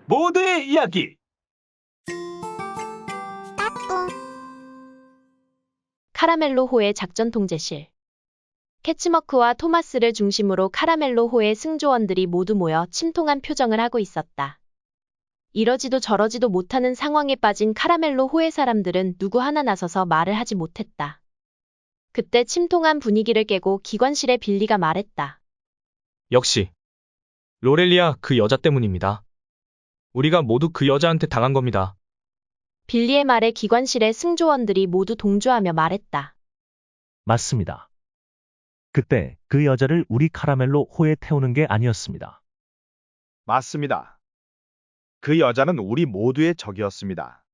모두의 이야기. 카라멜로호의 작전 통제실. 캐치머크와 토마스를 중심으로 카라멜로호의 승조원들이 모두 모여 침통한 표정을 하고 있었다. 이러지도 저러지도 못하는 상황에 빠진 카라멜로호의 사람들은 누구 하나 나서서 말을 하지 못했다. 그때 침통한 분위기를 깨고 기관실의 빌리가 말했다. 역시 로렐리아 그 여자 때문입니다. 우리가 모두 그 여자한테 당한 겁니다. 빌리의 말에 기관실의 승조원들이 모두 동조하며 말했다. 맞습니다. 그때 그 여자를 우리 카라멜로 호에 태우는 게 아니었습니다. 맞습니다. 그 여자는 우리 모두의 적이었습니다.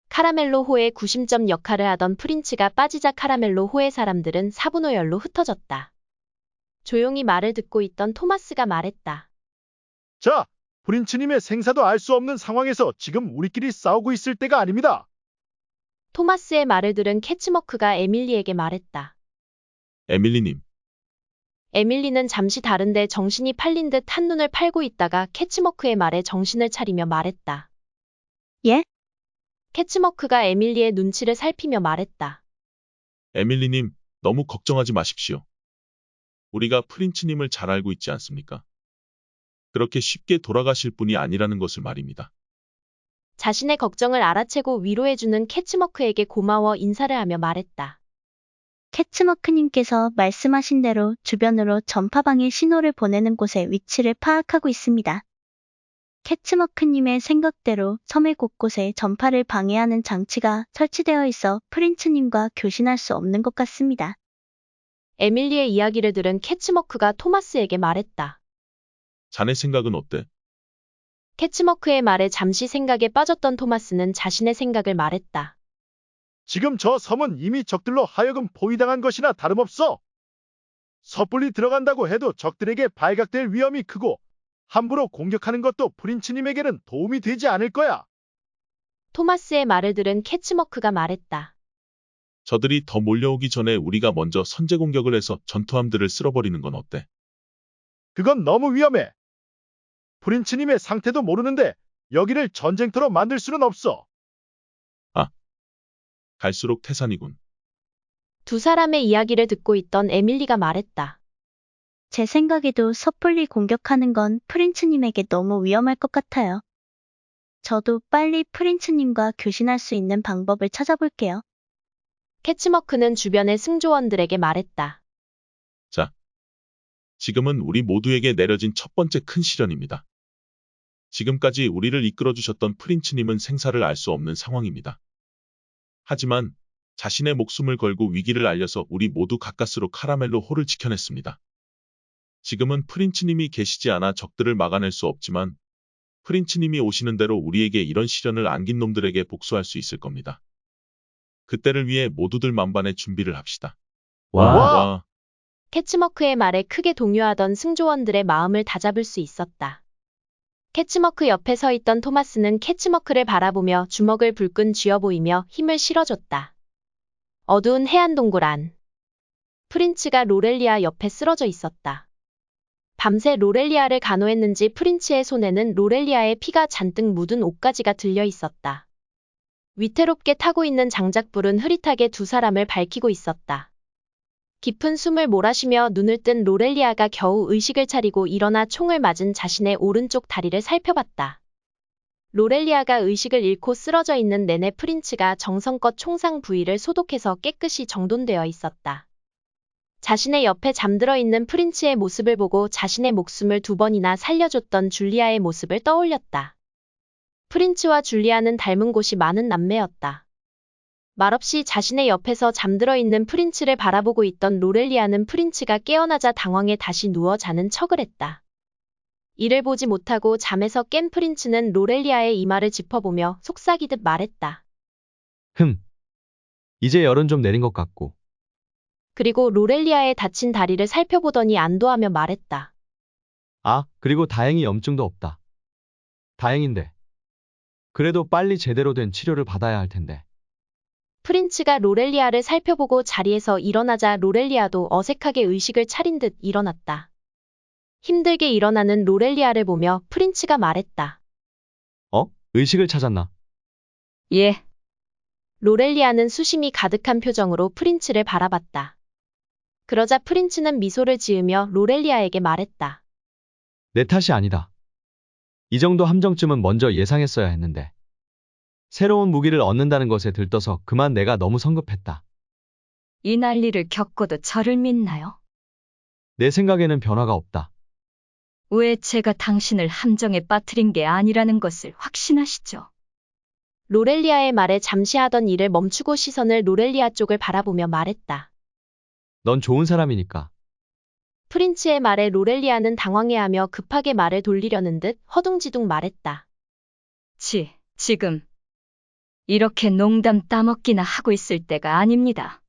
카라멜로호의 구심점 역할을 하던 프린츠가 빠지자 카라멜로호의 사람들은 사분오열로 흩어졌다. 조용히 말을 듣고 있던 토마스가 말했다. 자, 프린츠님의 생사도 알 수 없는 상황에서 지금 우리끼리 싸우고 있을 때가 아닙니다. 토마스의 말을 들은 캐치머크가 에밀리에게 말했다. 에밀리님, 에밀리는 잠시 다른데 정신이 팔린 듯 한눈을 팔고 있다가 캐치머크의 말에 정신을 차리며 말했다. 예? 캐치머크가 에밀리의 눈치를 살피며 말했다. 에밀리님, 너무 걱정하지 마십시오. 우리가 프린츠님을 잘 알고 있지 않습니까? 그렇게 쉽게 돌아가실 분이 아니라는 것을 말입니다. 자신의 걱정을 알아채고 위로해주는 캐치머크에게 고마워 인사를 하며 말했다. 캐치머크님께서 말씀하신 대로 주변으로 전파방의 신호를 보내는 곳의 위치를 파악하고 있습니다. 캐치머크님의 생각대로 섬의 곳곳에 전파를 방해하는 장치가 설치되어 있어 프린츠님과 교신할 수 없는 것 같습니다. 에밀리의 이야기를 들은 캐치머크가 토마스에게 말했다. 자네 생각은 어때? 캐치머크의 말에 잠시 생각에 빠졌던 토마스는 자신의 생각을 말했다. 지금 저 섬은 이미 적들로 하여금 포위당한 것이나 다름없어. 섣불리 들어간다고 해도 적들에게 발각될 위험이 크고 함부로 공격하는 것도 프린츠님에게는 도움이 되지 않을 거야. 토마스의 말을 들은 캐치머크가 말했다. 저들이 더 몰려오기 전에 우리가 먼저 선제 공격을 해서 전투함들을 쓸어버리는 건 어때? 그건 너무 위험해. 프린츠님의 상태도 모르는데 여기를 전쟁터로 만들 수는 없어. 갈수록 태산이군. 두 사람의 이야기를 듣고 있던 에밀리가 말했다. 제 생각에도 섣불리 공격하는 건 프린츠님에게 너무 위험할 것 같아요. 저도 빨리 프린츠님과 교신할 수 있는 방법을 찾아볼게요. 캐치머크는 주변의 승조원들에게 말했다. 자, 지금은 우리 모두에게 내려진 첫 번째 큰 시련입니다. 지금까지 우리를 이끌어주셨던 프린츠님은 생사를 알 수 없는 상황입니다. 하지만 자신의 목숨을 걸고 위기를 알려서 우리 모두 가까스로 카라멜로 호를 지켜냈습니다. 지금은 프린츠님이 계시지 않아 적들을 막아낼 수 없지만 프린츠님이 오시는 대로 우리에게 이런 시련을 안긴 놈들에게 복수할 수 있을 겁니다. 그때를 위해 모두들 만반의 준비를 합시다. 와. 캐치머크의 말에 크게 동요하던 승조원들의 마음을 다잡을 수 있었다. 캐치머크 옆에 서 있던 토마스는 캐치머크를 바라보며 주먹을 불끈 쥐어 보이며 힘을 실어줬다. 어두운 해안 동굴 안. 프린츠가 로렐리아 옆에 쓰러져 있었다. 밤새 로렐리아를 간호했는지 프린츠의 손에는 로렐리아의 피가 잔뜩 묻은 옷가지가 들려 있었다. 위태롭게 타고 있는 장작불은 흐릿하게 두 사람을 밝히고 있었다. 깊은 숨을 몰아쉬며 눈을 뜬 로렐리아가 겨우 의식을 차리고 일어나 총을 맞은 자신의 오른쪽 다리를 살펴봤다. 로렐리아가 의식을 잃고 쓰러져 있는 내내 프린츠가 정성껏 총상 부위를 소독해서 깨끗이 정돈되어 있었다. 자신의 옆에 잠들어 있는 프린츠의 모습을 보고 자신의 목숨을 2번이나 살려줬던 줄리아의 모습을 떠올렸다. 프린츠와 줄리아는 닮은 곳이 많은 남매였다. 말없이 자신의 옆에서 잠들어 있는 프린츠를 바라보고 있던 로렐리아는 프린츠가 깨어나자 당황해 다시 누워 자는 척을 했다. 이를 보지 못하고 잠에서 깬 프린츠는 로렐리아의 이마를 짚어보며 속삭이듯 말했다. 이제 열은 좀 내린 것 같고. 그리고 로렐리아의 다친 다리를 살펴보더니 안도하며 말했다. 아, 그리고 다행히 염증도 없다. 다행인데. 그래도 빨리 제대로 된 치료를 받아야 할 텐데. 프린츠가 로렐리아를 살펴보고 자리에서 일어나자 로렐리아도 어색하게 의식을 차린 듯 일어났다. 힘들게 일어나는 로렐리아를 보며 프린츠가 말했다. 의식을 찾았나? 예. 로렐리아는 수심이 가득한 표정으로 프린츠를 바라봤다. 그러자 프린츠는 미소를 지으며 로렐리아에게 말했다. 내 탓이 아니다. 이 정도 함정쯤은 먼저 예상했어야 했는데. 새로운 무기를 얻는다는 것에 들떠서 그만 내가 너무 성급했다. 이 난리를 겪고도 저를 믿나요? 내 생각에는 변화가 없다. 왜 제가 당신을 함정에 빠뜨린 게 아니라는 것을 확신하시죠? 로렐리아의 말에 잠시 하던 일을 멈추고 시선을 로렐리아 쪽을 바라보며 말했다. 넌 좋은 사람이니까. 프린츠의 말에 로렐리아는 당황해하며 급하게 말을 돌리려는 듯 허둥지둥 말했다. 지금 이렇게 농담 따먹기나 하고 있을 때가 아닙니다.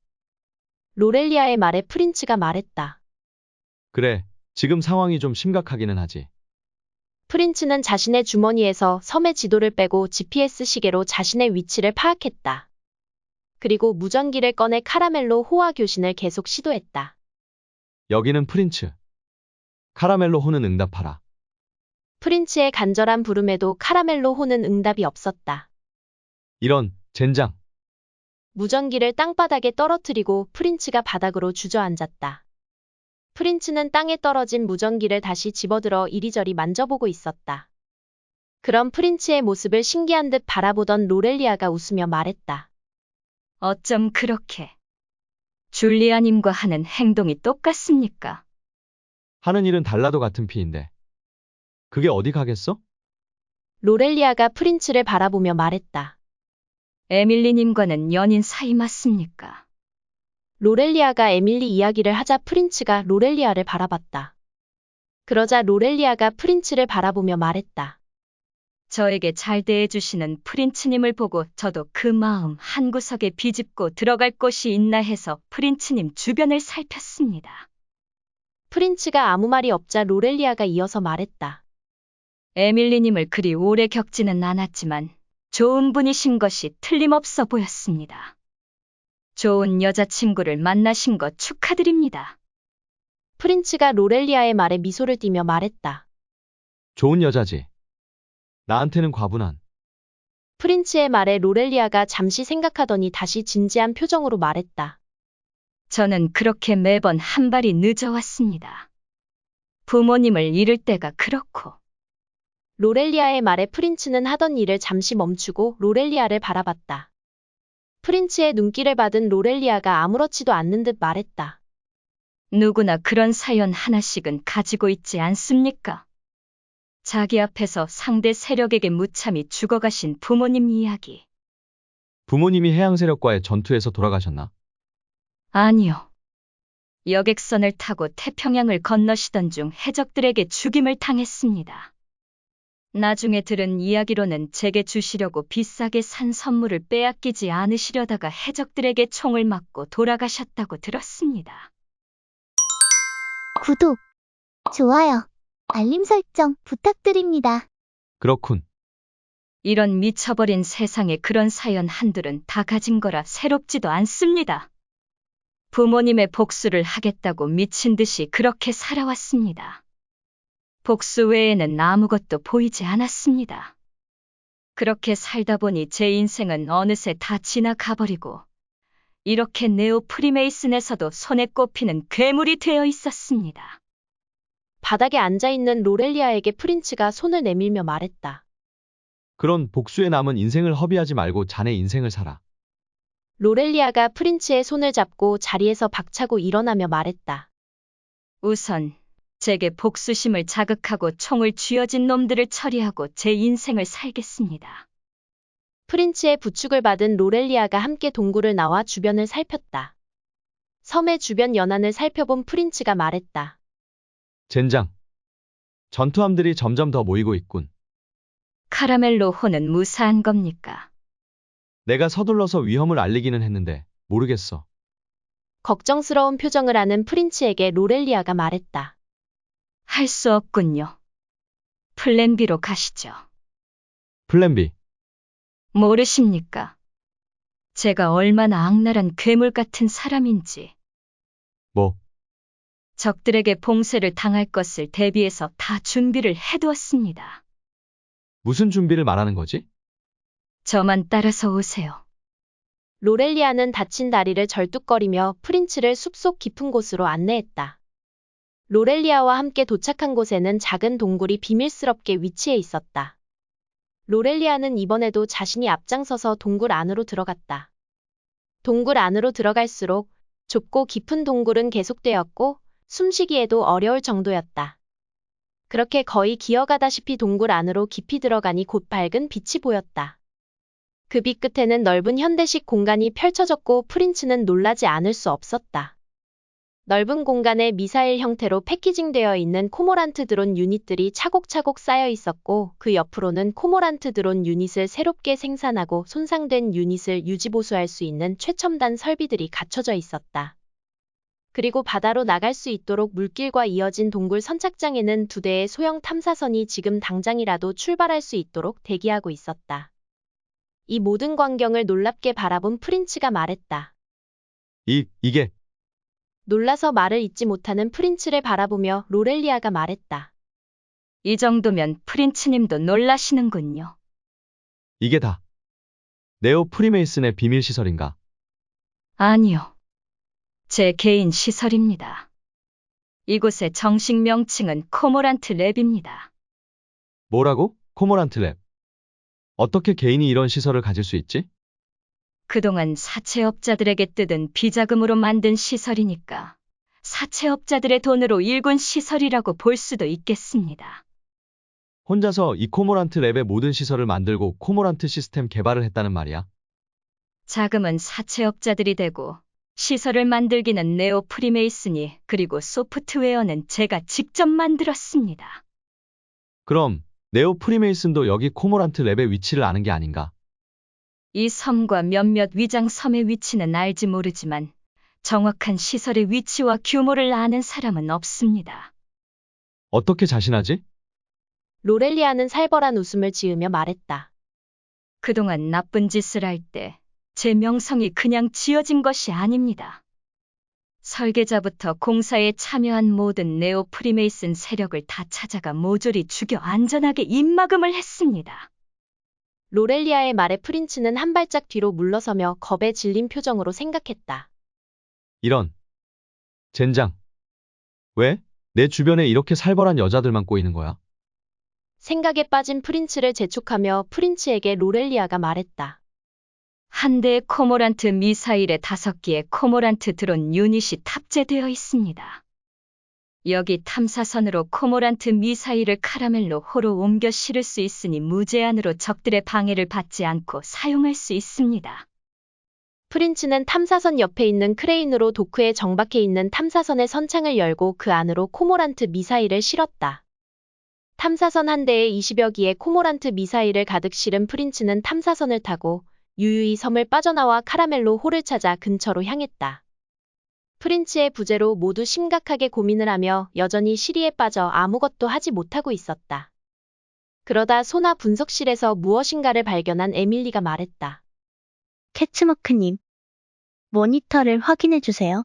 로렐리아의 말에 프린츠가 말했다. 그래, 지금 상황이 좀 심각하기는 하지. 프린츠는 자신의 주머니에서 섬의 지도를 빼고 GPS 시계로 자신의 위치를 파악했다. 그리고 무전기를 꺼내 카라멜로 호화 교신을 계속 시도했다. 여기는 프린츠. 카라멜로 호는 응답하라. 프린츠의 간절한 부름에도 카라멜로 호는 응답이 없었다. 이런, 젠장. 무전기를 땅바닥에 떨어뜨리고 프린츠가 바닥으로 주저앉았다. 프린츠는 땅에 떨어진 무전기를 다시 집어들어 이리저리 만져보고 있었다. 그런 프린츠의 모습을 신기한 듯 바라보던 로렐리아가 웃으며 말했다. 어쩜 그렇게 줄리아님과 하는 행동이 똑같습니까? 하는 일은 달라도 같은 피인데. 그게 어디 가겠어? 로렐리아가 프린츠를 바라보며 말했다. 에밀리님과는 연인 사이 맞습니까? 로렐리아가 에밀리 이야기를 하자 프린츠가 로렐리아를 바라봤다. 그러자 로렐리아가 프린츠를 바라보며 말했다. 저에게 잘 대해주시는 프린츠님을 보고 저도 그 마음 한구석에 비집고 들어갈 곳이 있나 해서 프린츠님 주변을 살폈습니다. 프린츠가 아무 말이 없자 로렐리아가 이어서 말했다. 에밀리님을 그리 오래 겪지는 않았지만 좋은 분이신 것이 틀림없어 보였습니다. 좋은 여자친구를 만나신 것 축하드립니다. 프린츠가 로렐리아의 말에 미소를 띠며 말했다. 좋은 여자지. 나한테는 과분한. 프린츠의 말에 로렐리아가 잠시 생각하더니 다시 진지한 표정으로 말했다. 저는 그렇게 매번 한 발이 늦어왔습니다. 부모님을 잃을 때가 그렇고. 로렐리아의 말에 프린츠는 하던 일을 잠시 멈추고 로렐리아를 바라봤다. 프린츠의 눈길을 받은 로렐리아가 아무렇지도 않는 듯 말했다. 누구나 그런 사연 하나씩은 가지고 있지 않습니까? 자기 앞에서 상대 세력에게 무참히 죽어가신 부모님 이야기. 부모님이 해양 세력과의 전투에서 돌아가셨나? 아니요. 여객선을 타고 태평양을 건너시던 중 해적들에게 죽임을 당했습니다. 나중에 들은 이야기로는 제게 주시려고 비싸게 산 선물을 빼앗기지 않으시려다가 해적들에게 총을 맞고 돌아가셨다고 들었습니다. 구독, 좋아요, 알림 설정 부탁드립니다. 그렇군. 이런 미쳐버린 세상에 그런 사연 한둘은 다 가진 거라 새롭지도 않습니다. 부모님의 복수를 하겠다고 미친 듯이 그렇게 살아왔습니다. 복수 외에는 아무것도 보이지 않았습니다. 그렇게 살다 보니 제 인생은 어느새 다 지나가버리고 이렇게 네오 프리메이슨에서도 손에 꼽히는 괴물이 되어 있었습니다. 바닥에 앉아있는 로렐리아에게 프린츠가 손을 내밀며 말했다. 그런 복수에 남은 인생을 허비하지 말고 자네 인생을 살아. 로렐리아가 프린츠의 손을 잡고 자리에서 박차고 일어나며 말했다. 우선 제게 복수심을 자극하고 총을 쥐어진 놈들을 처리하고 제 인생을 살겠습니다. 프린츠의 부축을 받은 로렐리아가 함께 동굴을 나와 주변을 살폈다. 섬의 주변 연안을 살펴본 프린츠가 말했다. 젠장. 전투함들이 점점 더 모이고 있군. 카라멜로 호는 무사한 겁니까? 내가 서둘러서 위험을 알리기는 했는데 모르겠어. 걱정스러운 표정을 하는 프린츠에게 로렐리아가 말했다. 할 수 없군요. 플랜 B로 가시죠. 플랜 B. 모르십니까? 제가 얼마나 악랄한 괴물 같은 사람인지. 뭐? 적들에게 봉쇄를 당할 것을 대비해서 다 준비를 해두었습니다. 무슨 준비를 말하는 거지? 저만 따라서 오세요. 로렐리아는 다친 다리를 절뚝거리며 프린츠를 숲속 깊은 곳으로 안내했다. 로렐리아와 함께 도착한 곳에는 작은 동굴이 비밀스럽게 위치해 있었다. 로렐리아는 이번에도 자신이 앞장서서 동굴 안으로 들어갔다. 동굴 안으로 들어갈수록 좁고 깊은 동굴은 계속되었고 숨쉬기에도 어려울 정도였다. 그렇게 거의 기어가다시피 동굴 안으로 깊이 들어가니 곧 밝은 빛이 보였다. 그 빛 끝에는 넓은 현대식 공간이 펼쳐졌고 프린츠는 놀라지 않을 수 없었다. 넓은 공간에 미사일 형태로 패키징되어 있는 코모란트 드론 유닛들이 차곡차곡 쌓여 있었고 그 옆으로는 코모란트 드론 유닛을 새롭게 생산하고 손상된 유닛을 유지보수할 수 있는 최첨단 설비들이 갖춰져 있었다. 그리고 바다로 나갈 수 있도록 물길과 이어진 동굴 선착장에는 2대의 소형 탐사선이 지금 당장이라도 출발할 수 있도록 대기하고 있었다. 이 모든 광경을 놀랍게 바라본 프린츠가 말했다. 이게 놀라서 말을 잇지 못하는 프린츠를 바라보며 로렐리아가 말했다. 이 정도면 프린츠님도 놀라시는군요. 이게 다 네오 프리메이슨의 비밀 시설인가? 아니요. 제 개인 시설입니다. 이곳의 정식 명칭은 코모란트 랩입니다. 뭐라고? 코모란트 랩. 어떻게 개인이 이런 시설을 가질 수 있지? 그동안 사채업자들에게 뜯은 비자금으로 만든 시설이니까 사채업자들의 돈으로 일군 시설이라고 볼 수도 있겠습니다. 혼자서 이 코모란트 랩의 모든 시설을 만들고 코모란트 시스템 개발을 했다는 말이야. 자금은 사채업자들이 되고 시설을 만들기는 네오 프리메이슨이 그리고 소프트웨어는 제가 직접 만들었습니다. 그럼 네오 프리메이슨도 여기 코모란트 랩의 위치를 아는 게 아닌가? 이 섬과 몇몇 위장 섬의 위치는 알지 모르지만 정확한 시설의 위치와 규모를 아는 사람은 없습니다. 어떻게 자신하지? 로렐리아는 살벌한 웃음을 지으며 말했다. 그동안 나쁜 짓을 할 때 제 명성이 그냥 지어진 것이 아닙니다. 설계자부터 공사에 참여한 모든 네오 프리메이슨 세력을 다 찾아가 모조리 죽여 안전하게 입막음을 했습니다. 로렐리아의 말에 프린츠는 한 발짝 뒤로 물러서며 겁에 질린 표정으로 생각했다. 이런. 젠장. 왜? 내 주변에 이렇게 살벌한 여자들만 꼬이는 거야? 생각에 빠진 프린츠를 재촉하며 프린츠에게 로렐리아가 말했다. 한 대의 코모란트 미사일에 5개의 코모란트 드론 유닛이 탑재되어 있습니다. 여기 탐사선으로 코모란트 미사일을 카라멜로 호로 옮겨 실을 수 있으니 무제한으로 적들의 방해를 받지 않고 사용할 수 있습니다. 프린츠는 탐사선 옆에 있는 크레인으로 도크에 정박해 있는 탐사선의 선창을 열고 그 안으로 코모란트 미사일을 실었다. 탐사선 한 대에 20여 기의 코모란트 미사일을 가득 실은 프린츠는 탐사선을 타고 유유히 섬을 빠져나와 카라멜로 홀을 찾아 근처로 향했다. 프린츠의 부재로 모두 심각하게 고민을 하며 여전히 시리에 빠져 아무것도 하지 못하고 있었다. 그러다 소나 분석실에서 무엇인가를 발견한 에밀리가 말했다. 캐츠머크님, 모니터를 확인해 주세요.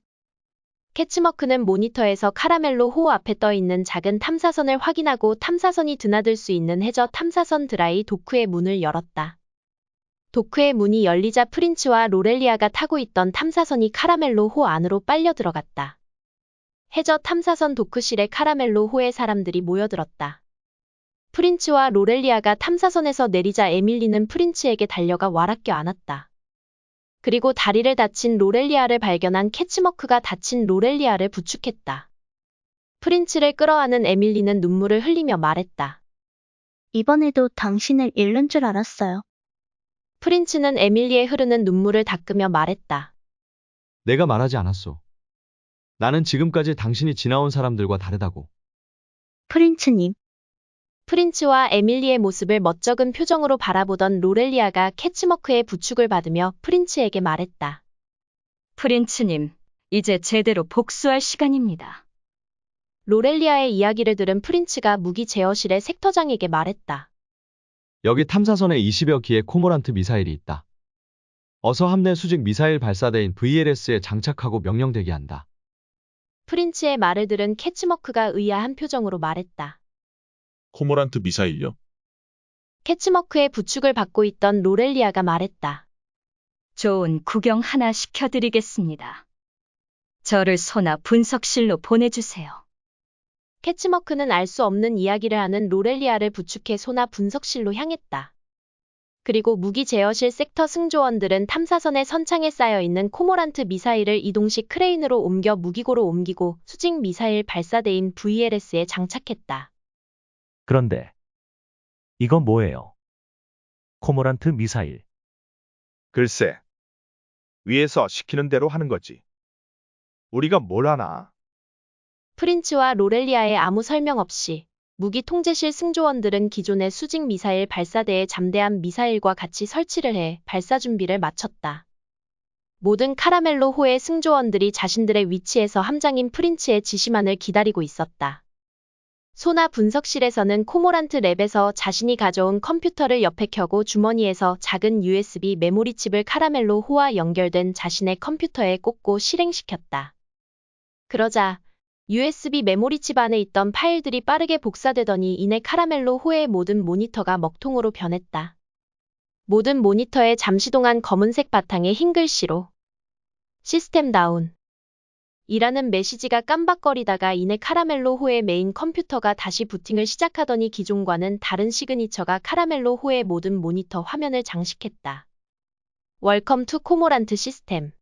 캐치머크는 모니터에서 카라멜로 호 앞에 떠 있는 작은 탐사선을 확인하고 탐사선이 드나들 수 있는 해저 탐사선 드라이 도크의 문을 열었다. 도크의 문이 열리자 프린츠와 로렐리아가 타고 있던 탐사선이 카라멜로 호 안으로 빨려 들어갔다. 해저 탐사선 도크실에 카라멜로 호의 사람들이 모여들었다. 프린츠와 로렐리아가 탐사선에서 내리자 에밀리는 프린츠에게 달려가 와락겨 안았다. 그리고 다리를 다친 로렐리아를 발견한 캐치머크가 다친 로렐리아를 부축했다. 프린츠를 끌어안은 에밀리는 눈물을 흘리며 말했다. 이번에도 당신을 잃는 줄 알았어요. 프린츠는 에밀리의 흐르는 눈물을 닦으며 말했다. 내가 말하지 않았소. 나는 지금까지 당신이 지나온 사람들과 다르다고. 프린츠님, 프린츠와 에밀리의 모습을 멋쩍은 표정으로 바라보던 로렐리아가 캐치머크의 부축을 받으며 프린츠에게 말했다. 프린츠님, 이제 제대로 복수할 시간입니다. 로렐리아의 이야기를 들은 프린츠가 무기 제어실의 섹터장에게 말했다. 여기 탐사선에 20여 기의 코모란트 미사일이 있다. 어서 함내 수직 미사일 발사대인 VLS에 장착하고 명령 대기한다. 프린츠의 말을 들은 캐치머크가 의아한 표정으로 말했다. 코모란트 미사일요? 캐치머크의 부축을 받고 있던 로렐리아가 말했다. 좋은 구경 하나 시켜드리겠습니다. 저를 소나 분석실로 보내주세요. 캐치머크는 알 수 없는 이야기를 하는 로렐리아를 부축해 소나 분석실로 향했다. 그리고 무기 제어실 섹터 승조원들은 탐사선의 선창에 쌓여있는 코모란트 미사일을 이동식 크레인으로 옮겨 무기고로 옮기고 수직 미사일 발사대인 VLS에 장착했다. 그런데 이건 뭐예요? 코모란트 미사일. 글쎄, 위에서 시키는 대로 하는 거지. 우리가 뭘 하나? 프린츠와 로렐리아의 아무 설명 없이 무기 통제실 승조원들은 기존의 수직 미사일 발사대에 잠대한 미사일과 같이 설치를 해 발사 준비를 마쳤다. 모든 카라멜로 호의 승조원들이 자신들의 위치에서 함장인 프린츠의 지시만을 기다리고 있었다. 소나 분석실에서는 코모란트 랩에서 자신이 가져온 컴퓨터를 옆에 켜고 주머니에서 작은 USB 메모리 칩을 카라멜로 호와 연결된 자신의 컴퓨터에 꽂고 실행시켰다. 그러자 USB 메모리 칩 안에 있던 파일들이 빠르게 복사되더니 이내 카라멜로 호의 모든 모니터가 먹통으로 변했다. 모든 모니터에 잠시 동안 검은색 바탕에 흰 글씨로 시스템 다운 이라는 메시지가 깜박거리다가 이내 카라멜로 호의 메인 컴퓨터가 다시 부팅을 시작하더니 기존과는 다른 시그니처가 카라멜로 호의 모든 모니터 화면을 장식했다. 웰컴 투 코모란트 시스템.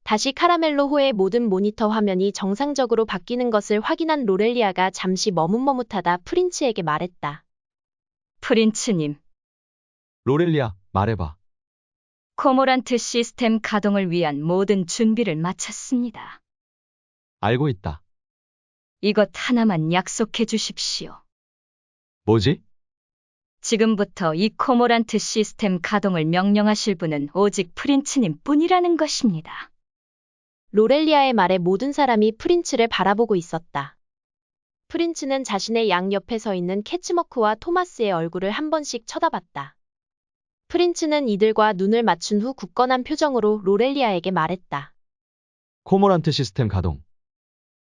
다시 카라멜로 호의 모든 모니터 화면이 정상적으로 바뀌는 것을 확인한 로렐리아가 잠시 머뭇머뭇하다 프린츠에게 말했다. 프린츠님, 로렐리아, 말해봐. 코모란트 시스템 가동을 위한 모든 준비를 마쳤습니다. 알고 있다. 이것 하나만 약속해 주십시오. 뭐지? 지금부터 이 코모란트 시스템 가동을 명령하실 분은 오직 프린츠님 뿐이라는 것입니다. 로렐리아의 말에 모든 사람이 프린츠를 바라보고 있었다. 프린츠는 자신의 양옆에 서 있는 캐치머크와 토마스의 얼굴을 한 번씩 쳐다봤다. 프린츠는 이들과 눈을 맞춘 후 굳건한 표정으로 로렐리아에게 말했다. 코모란트 시스템 가동.